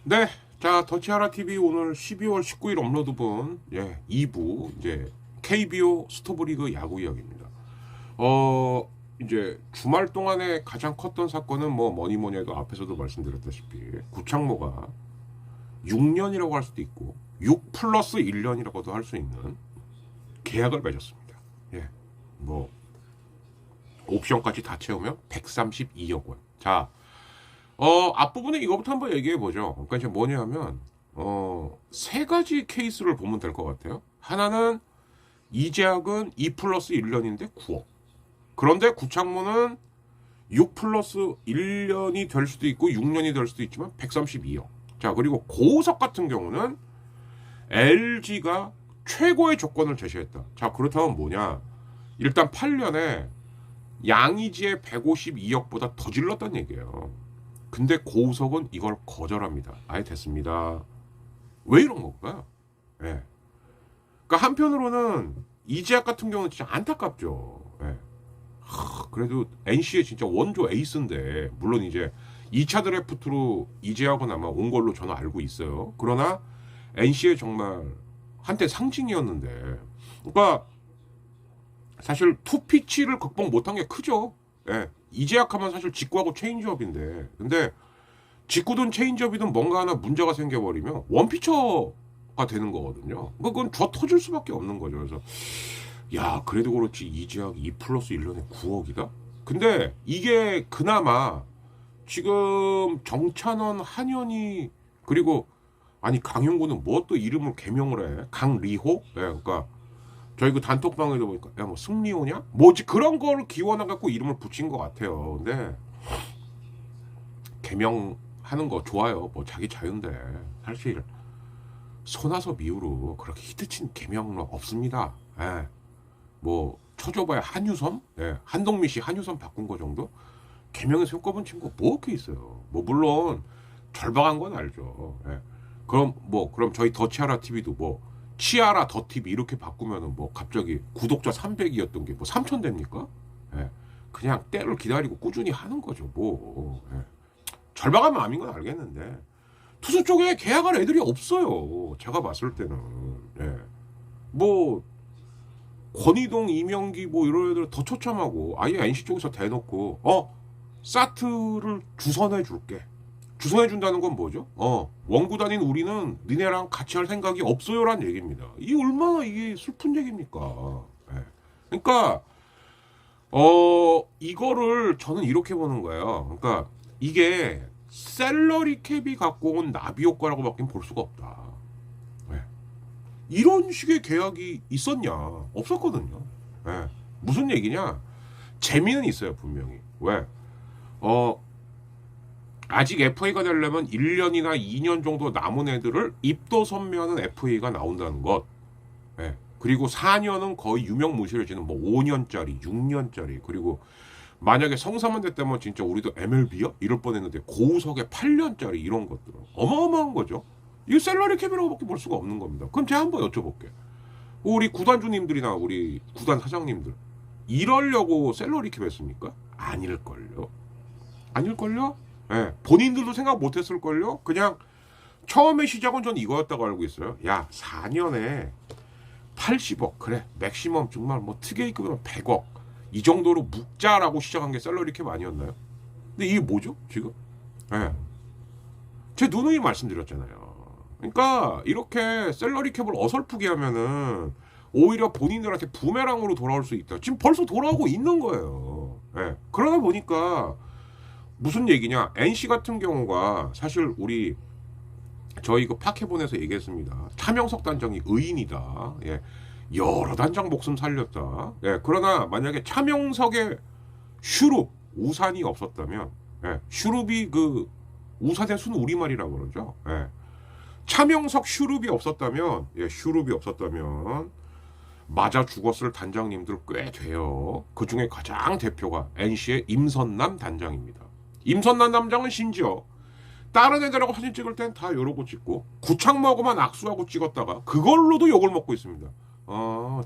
네, 자 더치하라 TV 오늘 12월 19일 업로드분 2부 이제 KBO 스토브리그 야구 이야기입니다. 이제 주말 동안에 가장 컸던 사건은 뭐 뭐니 해도 앞에서도 말씀드렸다시피 구창모가 6년이라고 할 수도 있고 6 플러스 1년이라고도 할 수 있는 계약을 맺었습니다. 뭐 옵션까지 다 채우면 132억 원. 자, 앞부분에 이거부터 한번 얘기해 보죠. 그러니까 이제 뭐냐면, 세 가지 케이스를 보면 될 것 같아요. 하나는 이재학은 2 플러스 1년인데 9억. 그런데 구창모는 6 플러스 1년이 될 수도 있고 6년이 될 수도 있지만 132억. 자, 그리고 고우석 같은 경우는 LG가 최고의 조건을 제시했다. 자, 그렇다면 뭐냐? 일단 8년에 양의지의 152억보다 더 질렀단 얘기예요. 근데 고우석은 이걸 거절합니다. 아예 됐습니다. 왜 이런 건가? 그러니까 한편으로는 이재학 같은 경우는 진짜 안타깝죠. 그래도 NC의 진짜 원조 에이스인데, 물론 이제 2차 드래프트로 이재학은 아마 온 걸로 저는 알고 있어요. 그러나 NC의 정말 한때 상징이었는데, 그러니까 사실 투피치를 극복 못한 게 크죠. 이재학 하면 사실 직구하고 체인지업인데, 근데 직구든 체인지업이든 뭔가 하나 문제가 생겨버리면 원피처가 되는 거거든요. 그건 저 터질 수밖에 없는 거죠. 그래서 야, 그래도 그렇지 이재학 2 플러스 1년에 9억이다? 근데 이게 그나마 지금 정찬원, 한현희, 그리고 아니 강용구는 뭐 또 이름을 개명을 해? 강리호? 그러니까 저희 그 단톡방에도 보니까 야 뭐 승리호냐? 뭐지 그런 거를 기원해 갖고 이름을 붙인 것 같아요. 근데 개명하는 거 좋아요. 뭐 자기 자유인데 사실 손아섭 이후로 그렇게 히트친 개명은 없습니다. 뭐 쳐줘봐야 한유섬, 한동민 씨 한유섬 바꾼 거 정도 개명에서 효과본 친구 뭐 그렇게 있어요. 뭐 물론 절박한 건 알죠. 그럼 저희 더치하라 TV도 뭐 치아라 더 TV 이렇게 바꾸면은 뭐 갑자기 구독자 300이었던 게 뭐 3000 됩니까? 그냥 때를 기다리고 꾸준히 하는 거죠. 뭐 절박한 마음인 건 알겠는데 투수 쪽에 계약할 애들이 없어요. 제가 봤을 때는 뭐 권희동, 이명기 뭐 이런 애들 더 처참하고 아예 NC 쪽에서 대놓고 사트를 주선해 줄게. 주선해 준다는 건 뭐죠? 원구단인 우리는 니네랑 같이 할 생각이 없어요란 얘기입니다. 이게 얼마나 이게 슬픈 얘기입니까? 그러니까 이거를 저는 이렇게 보는 거예요. 그러니까 이게 셀러리 캡이 갖고 온 나비 효과라고밖에 볼 수가 없다. 이런 식의 계약이 있었냐? 없었거든요. 무슨 얘기냐? 재미는 있어요, 분명히. 왜? 아직 FA가 되려면 1년이나 2년 정도 남은 애들을 입도 선매하는 FA가 나온다는 것. 그리고 4년은 거의 유명무실해지는 뭐 5년짜리, 6년짜리. 그리고 만약에 성사만 됐다면 진짜 우리도 MLB야? 이럴 뻔했는데 고우석에 8년짜리 이런 것들은 어마어마한 거죠. 이거 셀러리 캡이라고밖에 볼 수가 없는 겁니다. 그럼 제가 한번 여쭤볼게. 우리 구단주님들이나 우리 구단 사장님들 이러려고 셀러리 캡 했습니까? 아닐걸요. 아닐걸요? 본인들도 생각 못했을걸요? 그냥 처음에 시작은 전 이거였다고 알고 있어요. 야, 4년에 80억 그래 맥시멈 정말 뭐 특혜급이면 100억 이 정도로 묵자라고 시작한 게 셀러리 캡 아니었나요? 근데 이게 뭐죠 지금? 제 누누이 말씀드렸잖아요. 그러니까 이렇게 셀러리 캡을 어설프게 하면은 오히려 본인들한테 부메랑으로 돌아올 수 있다. 지금 벌써 돌아오고 있는 거예요. 그러다 보니까 무슨 얘기냐? NC 같은 경우가 사실 우리 저희 그 파케본에서 얘기했습니다. 차명석 단장이 의인이다. 여러 단장 목숨 살렸다. 그러나 만약에 차명석의 슈룹 우산이 없었다면 슈룹이 그 우산의 순 우리말이라고 그러죠. 차명석 슈룹이 없었다면, 예, 슈룹이 없었다면 맞아 죽었을 단장님들 꽤 돼요. 그 중에 가장 대표가 NC의 임선남 단장입니다. 임선남 단장은 심지어 다른 애들하고 사진 찍을 땐 다 이러고 찍고 구창모하고만 악수하고 찍었다가 그걸로도 욕을 먹고 있습니다.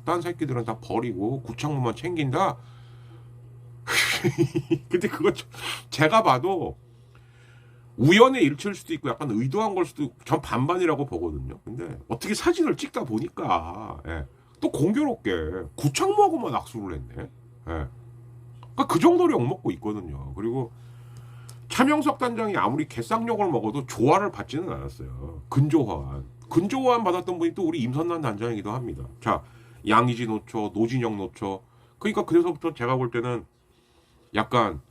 딴 새끼들은 다 버리고 구창모만 챙긴다. 근데 그거 제가 봐도 우연의 일치일 수도 있고 약간 의도한 걸 수도 전 반반이라고 보거든요. 근데 어떻게 사진을 찍다 보니까 예, 또 공교롭게 구창모하고만 악수를 했네. 예. 그러니까 그 정도로 욕먹고 있거든요. 그리고 차명석 단장이 아무리 개쌍욕을 먹어도 조화를 받지는 않았어요. 근조화안 받았던 분이 또 우리 임선남 단장이기도 합니다. 자, 양의지 노처, 노진영 노처. 그러니까 그래서부터 제가 볼 때는 약간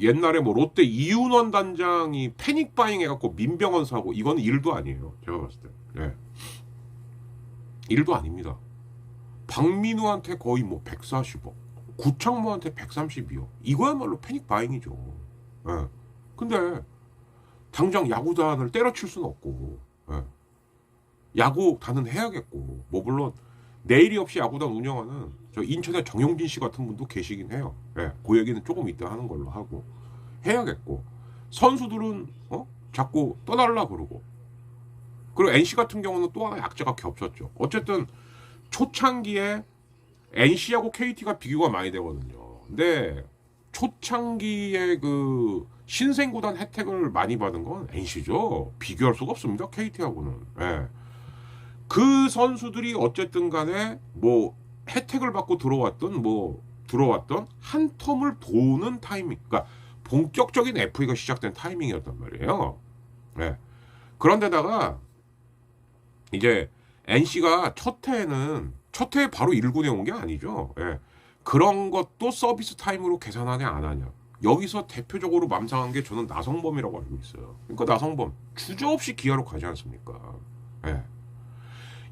옛날에 뭐 롯데 이윤원 단장이 패닉 바잉 해갖고 민병헌 사고 이거는 일도 아니에요. 제가 봤을 때. 네. 일도 아닙니다. 박민우한테 거의 뭐 140억, 구창모한테 132억. 이거야말로 패닉 바잉이죠. 네. 근데 당장 야구단을 때려칠 수는 없고, 네. 야구단은 해야겠고, 뭐 물론 내일이 없이 야구단 운영하는 저 인천의 정용진 씨 같은 분도 계시긴 해요. 네. 그 얘기는 조금 이따 하는 걸로 하고 해야겠고, 선수들은 자꾸 떠달라 그러고, 그리고 NC 같은 경우는 또 하나 약자가 겹쳤죠. 어쨌든 초창기에 NC하고 KT가 비교가 많이 되거든요. 근데 초창기에 그 신생구단 혜택을 많이 받은 건 NC죠. 비교할 수가 없습니다. KT하고는. 예. 그 선수들이 어쨌든 간에 뭐 혜택을 받고 들어왔던 한 텀을 도는 타이밍. 그러니까 본격적인 FA가 시작된 타이밍이었단 말이에요. 예. 그런데다가 이제 NC가 첫 해에 바로 1군에 온 게 아니죠. 예. 그런 것도 서비스 타임으로 계산하냐 안 하냐. 여기서 대표적으로 맘상한 게 저는 나성범이라고 알고 있어요. 그러니까 나성범 주저없이 기아로 가지 않습니까? 예.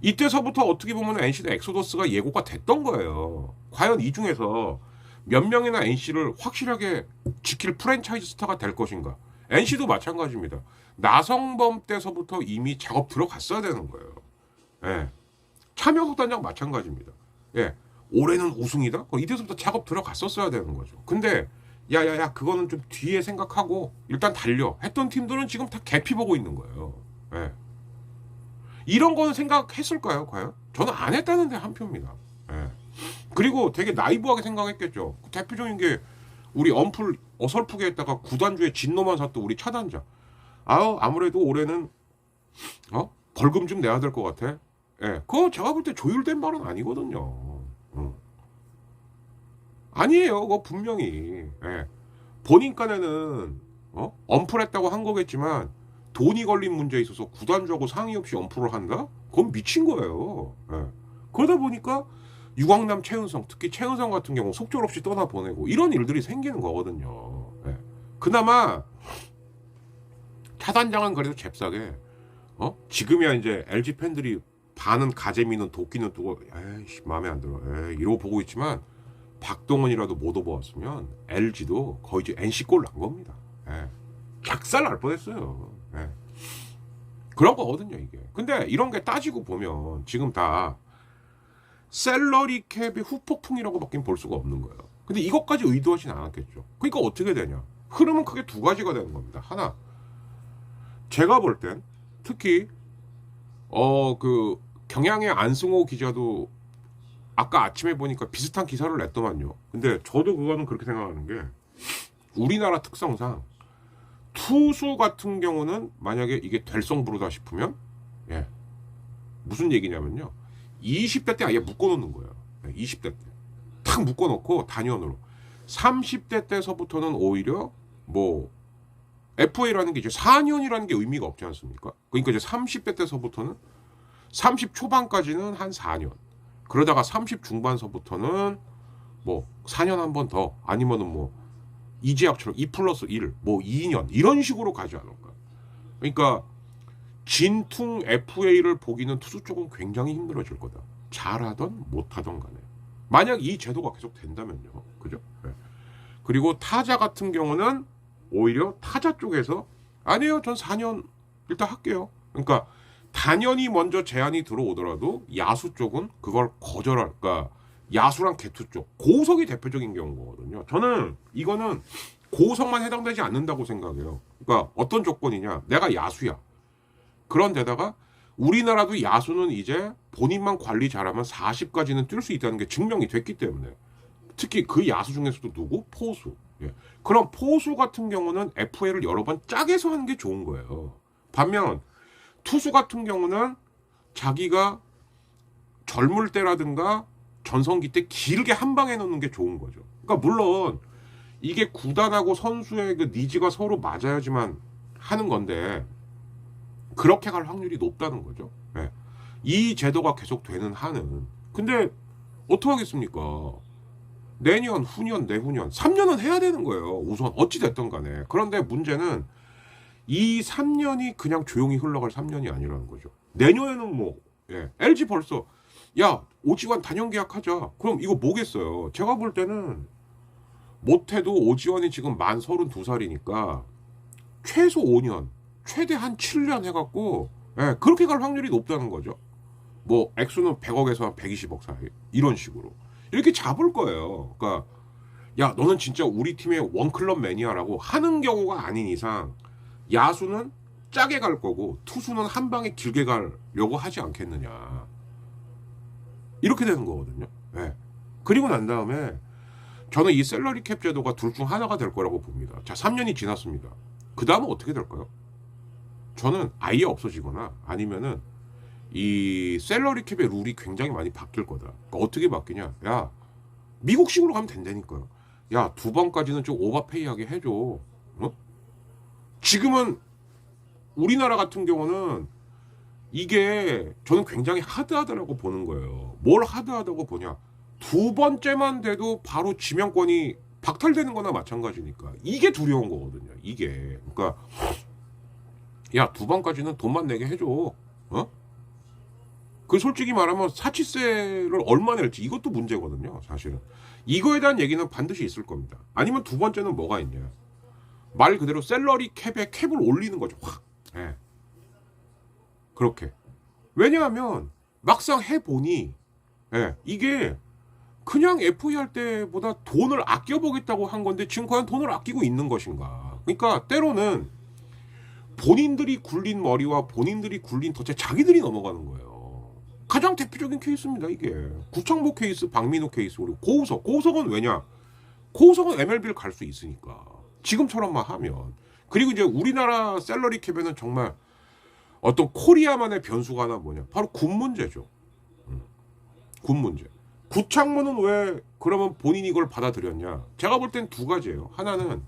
이때서부터 어떻게 보면 NC도 엑소더스가 예고가 됐던 거예요. 과연 이 중에서 몇 명이나 NC를 확실하게 지킬 프랜차이즈 스타가 될 것인가. NC도 마찬가지입니다. 나성범 때서부터 이미 작업 들어갔어야 되는 거예요. 예. 차명석 단장 마찬가지입니다. 예. 올해는 우승이다? 이때서부터 작업 들어갔었어야 되는 거죠. 근데 야야야 그거는 좀 뒤에 생각하고 일단 달려 했던 팀들은 지금 다 개피 보고 있는 거예요. 예. 이런 거는 생각했을까요 과연? 저는 안 했다는데 한 표입니다. 예. 그리고 되게 나이브하게 생각했겠죠. 대표적인 게 우리 언플 어설프게 했다가 구단주에 진노만 샀던 우리 차단자. 아무래도 올해는 벌금 좀 내야 될 것 같아. 예. 그거 제가 볼 때 조율된 말은 아니거든요. 아니에요. 그거 분명히. 예. 본인 깐에는 언플했다고 한 거겠지만 돈이 걸린 문제에 있어서 구단주하고 상의 없이 언플을 한다? 그건 미친 거예요. 예. 그러다 보니까 유광남, 최은성, 특히 최은성 같은 경우 속절없이 떠나보내고 이런 일들이 생기는 거거든요. 예. 그나마 차단장은 그래도 잽싸게 지금이야 이제 LG 팬들이 반은 가재미는 도끼는 두고 에이씨 마음에 안 들어 이러고 보고 있지만 박동원이라도 못 업어왔으면 LG도 거의 이제 NC골 난 겁니다. 예. 작살 날 뻔했어요. 예. 그런 거거든요 이게. 근데 이런 게 따지고 보면 지금 다 셀러리 캡의 후폭풍이라고 밖에 볼 수가 없는 거예요. 근데 이것까지 의도하진 않았겠죠. 그러니까 어떻게 되냐. 흐름은 크게 두 가지가 되는 겁니다. 하나, 제가 볼 땐 특히 그 경향의 안승호 기자도 아까 아침에 보니까 비슷한 기사를 냈더만요. 근데 저도 그거는 그렇게 생각하는 게 우리나라 특성상 투수 같은 경우는 만약에 이게 될성부르다 싶으면 무슨 얘기냐면요. 20대 때 아예 묶어놓는 거예요. 20대 때. 탁 묶어놓고 단연으로. 30대 때서부터는 오히려 뭐 FA라는 게 이제 4년이라는 게 의미가 없지 않습니까? 그러니까 이제 30대 때서부터는 30 초반까지는 한 4년. 그러다가 30 중반서부터는 뭐 4년 한 번 더 아니면은 뭐 이재학처럼 2+1 뭐 2년 이런 식으로 가지 않을까. 그러니까 진퉁 FA를 보기는 투수 쪽은 굉장히 힘들어질 거다. 잘하던 못하던 간에. 만약 이 제도가 계속 된다면요. 그죠? 네. 그리고 타자 같은 경우는 오히려 타자 쪽에서 아니에요. 전 4년 일단 할게요. 그러니까 단연히 먼저 제안이 들어오더라도 야수 쪽은 그걸 거절할까. 야수랑 개투 쪽 고석이 대표적인 경우거든요. 저는 이거는 고석만 해당되지 않는다고 생각해요. 그러니까 어떤 조건이냐, 내가 야수야. 그런데다가 우리나라도 야수는 이제 본인만 관리 잘하면 40까지는 뛸 수 있다는 게 증명이 됐기 때문에, 특히 그 야수 중에서도 누구? 포수. 예. 그럼 포수 같은 경우는 FA를 여러 번 짝에서 하는 게 좋은 거예요. 반면 투수 같은 경우는 자기가 젊을 때라든가 전성기 때 길게 한 방에 넣는 게 좋은 거죠. 그러니까 물론 이게 구단하고 선수의 그 니즈가 서로 맞아야지만 하는 건데 그렇게 갈 확률이 높다는 거죠. 예. 이 제도가 계속 되는 한은. 근데 어떡하겠습니까? 내년, 후년, 내후년 3년은 해야 되는 거예요. 우선 어찌 됐든 간에. 그런데 문제는 이 3년이 그냥 조용히 흘러갈 3년이 아니라는 거죠. 내년에는 뭐 LG 벌써 야 오지환 단연 계약하자. 그럼 이거 뭐겠어요. 제가 볼 때는 못해도 오지환이 지금 만 32살이니까 최소 5년 최대 한 7년 해갖고 그렇게 갈 확률이 높다는 거죠. 뭐 액수는 100억에서 한 120억 사이 이런 식으로 이렇게 잡을 거예요. 그러니까 야 너는 진짜 우리 팀의 원클럽 매니아라고 하는 경우가 아닌 이상 야수는 짜게 갈 거고 투수는 한 방에 길게 가려고 하지 않겠느냐. 이렇게 되는 거거든요. 네. 그리고 난 다음에 저는 이 셀러리 캡 제도가 둘 중 하나가 될 거라고 봅니다. 자, 3년이 지났습니다. 그 다음은 어떻게 될까요? 저는 아예 없어지거나 아니면은 이 셀러리 캡의 룰이 굉장히 많이 바뀔 거다. 그러니까 어떻게 바뀌냐? 야, 미국식으로 가면 된다니까요. 야, 2번까지는 좀 오버페이하게 해줘. 어? 지금은 우리나라 같은 경우는 이게 저는 굉장히 하드하다라고 보는 거예요. 뭘 하드하다고 보냐? 2번째만 돼도 바로 지명권이 박탈되는 거나 마찬가지니까 이게 두려운 거거든요. 이게 그러니까 야 2번까지는 돈만 내게 해줘. 어? 그 솔직히 말하면 사치세를 얼마 낼지 이것도 문제거든요. 사실은 이거에 대한 얘기는 반드시 있을 겁니다. 아니면 2번째는 뭐가 있냐? 말 그대로 셀러리 캡에 캡을 올리는 거죠. 확. 예. 그렇게. 왜냐하면 막상 해보니 이게 그냥 FA 할 때보다 돈을 아껴보겠다고 한 건데 지금 과연 돈을 아끼고 있는 것인가. 그러니까 때로는 본인들이 굴린 머리와 본인들이 굴린 덫에 자기들이 넘어가는 거예요. 가장 대표적인 케이스입니다. 이게 구창모 케이스, 박민호 케이스, 그리고 고우석. 고우석은 왜냐? 고우석은 MLB를 갈 수 있으니까 지금처럼만 하면. 그리고 이제 우리나라 셀러리 캡에는 정말 어떤 코리아만의 변수가 하나 뭐냐? 바로 군 문제죠. 군 문제. 구창모는 왜 그러면 본인이 이걸 받아들였냐? 제가 볼 땐 두 가지예요. 하나는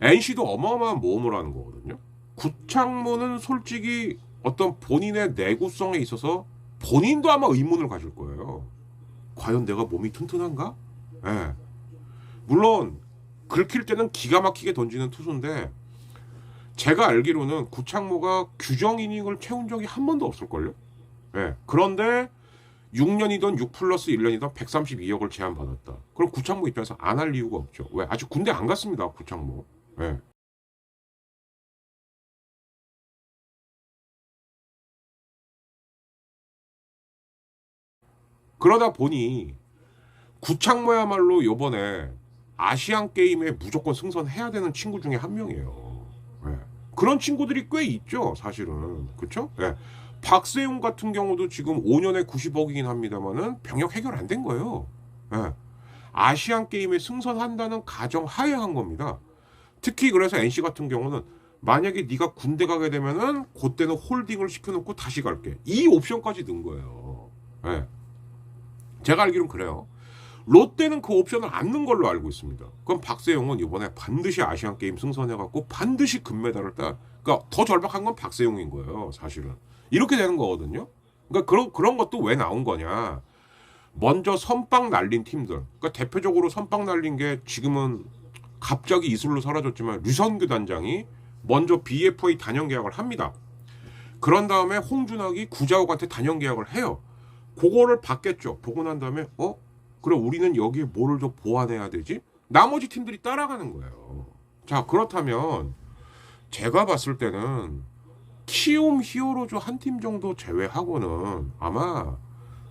NC도 어마어마한 모험을 하는 거거든요. 구창모는 솔직히 어떤 본인의 내구성에 있어서 본인도 아마 의문을 가질 거예요. 과연 내가 몸이 튼튼한가? 예. 물론 긁힐 때는 기가 막히게 던지는 투수인데 제가 알기로는 구창모가 규정 이닝을 채운 적이 한 번도 없을걸요? 예. 그런데 6년이던 6 플러스 1년이던 132억을 제안받았다. 그럼 구창모 입장에서 안 할 이유가 없죠. 왜? 아직 군대 안 갔습니다. 구창모. 예. 그러다 보니 구창모야말로 요번에 아시안 게임에 무조건 승선해야 되는 친구 중에 한 명이에요. 예. 그런 친구들이 꽤 있죠, 사실은. 그렇죠? 예. 박세웅 같은 경우도 지금 5년에 90억이긴 합니다만은 병역 해결 안 된 거예요. 예. 아시안 게임에 승선한다는 가정 하에 한 겁니다. 특히 그래서 NC 같은 경우는 만약에 네가 군대 가게 되면은 그때는 홀딩을 시켜놓고 다시 갈게. 이 옵션까지 넣은 거예요. 예. 제가 알기로는 그래요. 롯데는 그 옵션을 안 넣은 걸로 알고 있습니다. 그럼 박세용은 이번에 반드시 아시안 게임 승선해갖고 반드시 금메달을 따. 그러니까 더 절박한 건 박세용인 거예요, 사실은. 이렇게 되는 거거든요. 그러니까 그런 것도 왜 나온 거냐? 먼저 선빵 날린 팀들. 그러니까 대표적으로 선빵 날린 게 지금은 갑자기 이슬로 사라졌지만 류선규 단장이 먼저 BFA 단연 계약을 합니다. 그런 다음에 홍준학이 구자욱한테 단연 계약을 해요. 그거를 받겠죠. 보고 난 다음에 그럼 우리는 여기에 뭐를 더 보완해야 되지? 나머지 팀들이 따라가는 거예요. 자, 그렇다면 제가 봤을 때는 키움 히어로즈 한 팀 정도 제외하고는 아마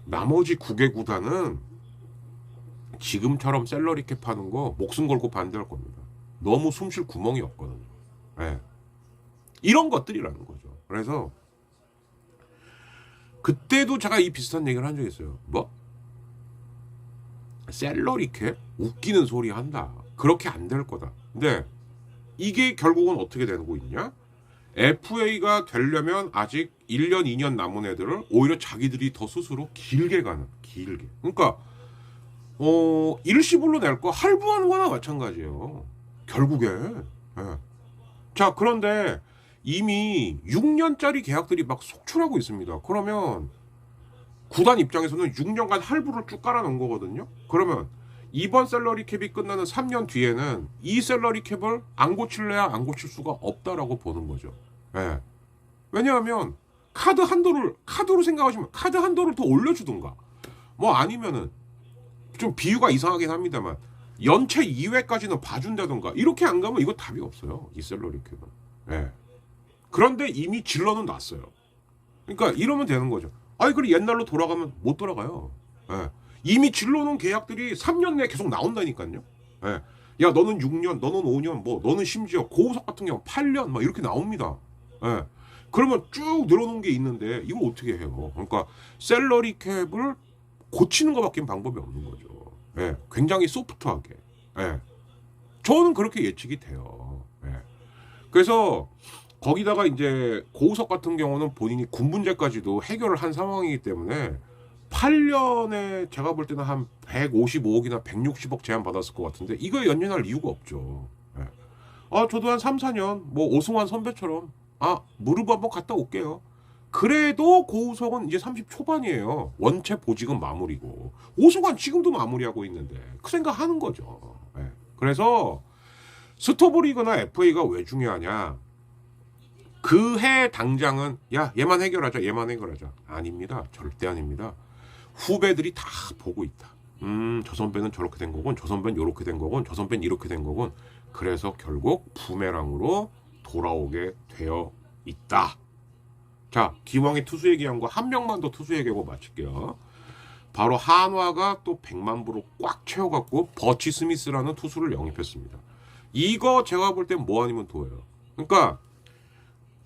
나머지 9개 구단은 지금처럼 셀러리 캡 하는 거 목숨 걸고 반대할 겁니다. 너무 숨 쉴 구멍이 없거든요. 네. 이런 것들이라는 거죠. 그래서 그때도 제가 이 비슷한 얘기를 한 적이 있어요. 뭐? 셀러리 캡? 웃기는 소리 한다. 그렇게 안 될 거다. 근데 이게 결국은 어떻게 되고 있냐? FA가 되려면 아직 1년, 2년 남은 애들을 오히려 자기들이 더 스스로 길게 가는, 길게. 그러니까, 일시불로 낼 거 할부하는 거나 마찬가지예요. 결국에. 예. 자, 그런데 이미 6년짜리 계약들이 막 속출하고 있습니다. 그러면 구단 입장에서는 6년간 할부를 쭉 깔아놓은 거거든요. 그러면 이번 셀러리 캡이 끝나는 3년 뒤에는 이 셀러리 캡을 안 고칠래야 안 고칠 수가 없다라고 보는 거죠. 예. 왜냐하면 카드로 생각하시면 카드 한도를 더 올려주든가 뭐 아니면은 좀 비유가 이상하긴 합니다만 연체 2회까지는 봐준다든가 이렇게 안 가면 이거 답이 없어요. 이 셀러리 캡은. 예. 그런데 이미 질러는 놨어요. 그러니까 이러면 되는 거죠. 아니 그래 옛날로 돌아가면 못 돌아가요. 예. 이미 질러놓은 계약들이 3년 내에 계속 나온다니까요. 예. 야 너는 6년, 너는 5년, 뭐 너는 심지어 고우석 같은 경우 8년 막 이렇게 나옵니다. 예. 그러면 쭉 늘어놓은 게 있는데 이걸 어떻게 해요? 그러니까 셀러리 캡을 고치는 것밖에 방법이 없는 거죠. 예. 굉장히 소프트하게. 예. 저는 그렇게 예측이 돼요. 예. 그래서 거기다가 이제 고우석 같은 경우는 본인이 군 문제까지도 해결을 한 상황이기 때문에 8년에 제가 볼 때는 한 155억이나 160억 제한 받았을 것 같은데 이거에 연연할 이유가 없죠. 예. 아 저도 한 3, 4년 뭐 오승환 선배처럼 무릎 한번 갔다 올게요. 그래도 고우석은 이제 30 초반이에요. 원체 보직은 마무리고 오승환 지금도 마무리하고 있는데 그 생각하는 거죠. 예. 그래서 스토브리그나 FA가 왜 중요하냐? 그 해 당장은 야 얘만 해결하자 아닙니다. 절대 아닙니다. 후배들이 다 보고 있다. 저 선배는 저렇게 된 거군, 저 선배는 이렇게 된 거군, 저 선배는 이렇게 된 거군. 그래서 결국 부메랑으로 돌아오게 되어 있다. 자, 기왕의 투수 얘기한 거 한 명만 더 투수 얘기하고 마칠게요. 바로 한화가 또 100만 부로 꽉 채워갖고 버치 스미스라는 투수를 영입했습니다. 이거 제가 볼 땐 뭐 아니면 도예요. 그러니까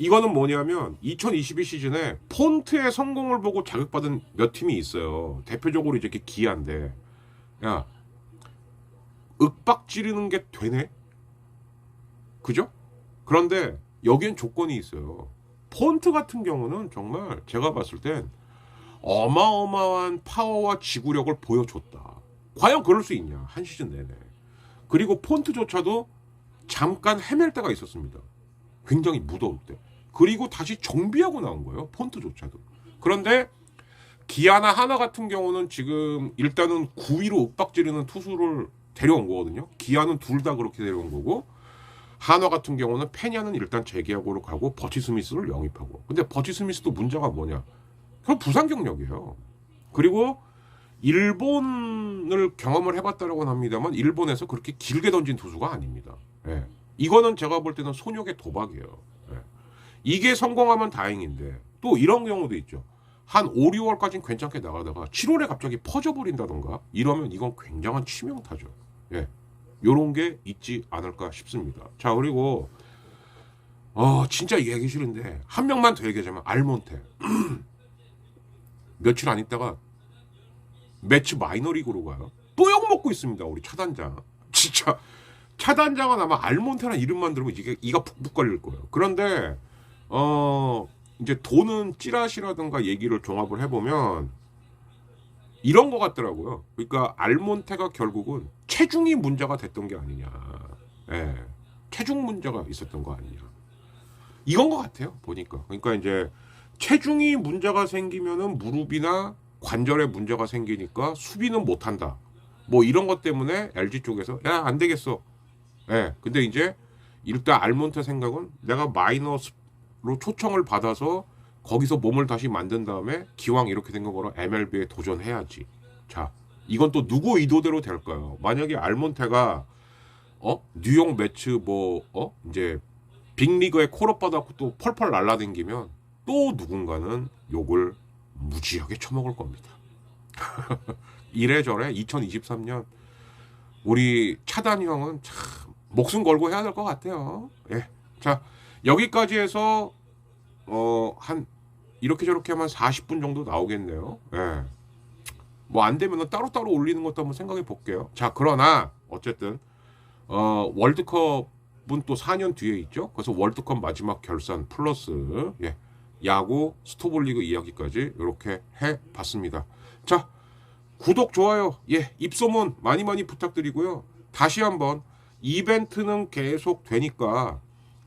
이거는 뭐냐면 2022 시즌에 폰트의 성공을 보고 자극받은 몇 팀이 있어요. 대표적으로 이렇게 기아인데 야 윽박 지르는 게 되네? 그죠? 그런데 여기엔 조건이 있어요. 폰트 같은 경우는 정말 제가 봤을 땐 어마어마한 파워와 지구력을 보여줬다. 과연 그럴 수 있냐? 한 시즌 내내. 그리고 폰트조차도 잠깐 헤맬 때가 있었습니다. 굉장히 무더울 때. 그리고 다시 정비하고 나온 거예요. 폰트조차도. 그런데 기아나 하나 같은 경우는 지금 일단은 9위로 윽박지르는 투수를 데려온 거거든요. 기아는 둘 다 그렇게 데려온 거고 한화 같은 경우는 페냐는 일단 재계약으로 가고 버치 스미스를 영입하고. 근데 버치 스미스도 문제가 뭐냐? 그럼 부상 경력이에요. 그리고 일본을 경험을 해봤다라고는 합니다만 일본에서 그렇게 길게 던진 투수가 아닙니다. 예. 이거는 제가 볼 때는 손욕의 도박이에요. 예. 이게 성공하면 다행인데 또 이런 경우도 있죠. 한 5, 6월까지는 괜찮게 나가다가 7월에 갑자기 퍼져버린다던가 이러면 이건 굉장한 치명타죠. 예. 요런 게 있지 않을까 싶습니다. 자, 그리고 진짜 얘기하기 싫은데 한 명만 더 얘기하자면 알몬테. 며칠 안 있다가 매치 마이너리그로 가요. 또 욕먹고 있습니다. 우리 차단장. 진짜 차단장은 아마 알몬테라는 이름만 들으면 이게 이가 푹푹 걸릴 거예요. 그런데 이제 도는 찌라시라든가 얘기를 종합을 해보면 이런 것 같더라고요. 그러니까 알몬테가 결국은 체중이 문제가 됐던 게 아니냐. 예, 체중 문제가 있었던 거 아니냐. 이건 것 같아요. 보니까. 그러니까 이제 체중이 문제가 생기면은 무릎이나 관절에 문제가 생기니까 수비는 못한다. 뭐 이런 것 때문에 LG 쪽에서 야, 안 되겠어. 예, 근데 이제 일단 알몬테 생각은 내가 마이너로 초청을 받아서 거기서 몸을 다시 만든 다음에 기왕 이렇게 된 거로 MLB에 도전해야지. 자, 이건 또 누구 의도대로 될까요? 만약에 알몬테가 뉴욕 매츠 이제 빅리그에 콜업 받아갖고 또 펄펄 날라댕기면 또 누군가는 욕을 무지하게 처먹을 겁니다. 이래저래 2023년 우리 차단 형은 참 목숨 걸고 해야 될 것 같아요. 예. 자, 여기까지 해서 한 이렇게 저렇게 하면 40분 정도 나오겠네요. 예. 뭐 안 되면 따로따로 올리는 것도 한번 생각해 볼게요. 자, 그러나 어쨌든 월드컵은 또 4년 뒤에 있죠. 그래서 월드컵 마지막 결산 플러스 예, 야구 스토블리그 이야기까지 이렇게 해 봤습니다. 자, 구독 좋아요 예, 입소문 많이 많이 부탁드리고요. 다시 한번 이벤트는 계속 되니까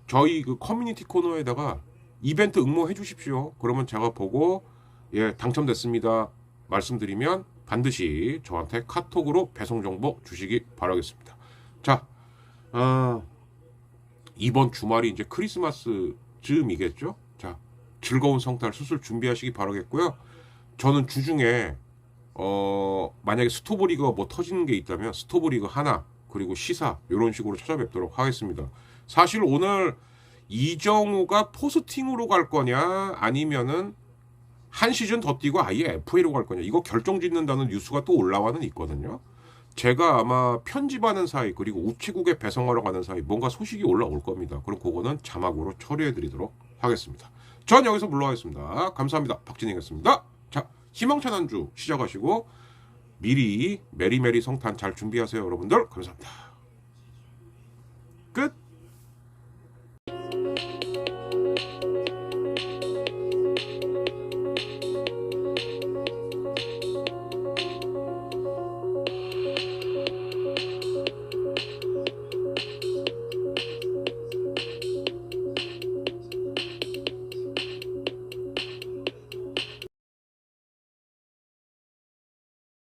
저희 그 커뮤니티 코너에다가 이벤트 응모해 주십시오. 그러면 제가 보고 예, 당첨됐습니다 말씀드리면 반드시 저한테 카톡으로 배송 정보 주시기 바라겠습니다. 자, 이번 주말이 이제 크리스마스 즈음이겠죠. 자, 즐거운 성탄 수술 준비하시기 바라겠고요. 저는 주중에 만약에 스토브리그가 뭐 터지는 게 있다면 스토브리그 하나 그리고 시사 이런 식으로 찾아뵙도록 하겠습니다. 사실 오늘 이정우가 포스팅으로 갈 거냐 아니면은 한 시즌 더 뛰고 아예 FA로 갈 거냐 이거 결정짓는다는 뉴스가 또 올라와는 있거든요. 제가 아마 편집하는 사이 그리고 우체국에 배송하러 가는 사이 뭔가 소식이 올라올 겁니다. 그럼 그거는 자막으로 처리해 드리도록 하겠습니다. 전 여기서 물러가겠습니다. 감사합니다. 박진영이었습니다. 자, 희망찬 한 주 시작하시고 미리 메리메리 성탄 잘 준비하세요 여러분들. 감사합니다. 끝.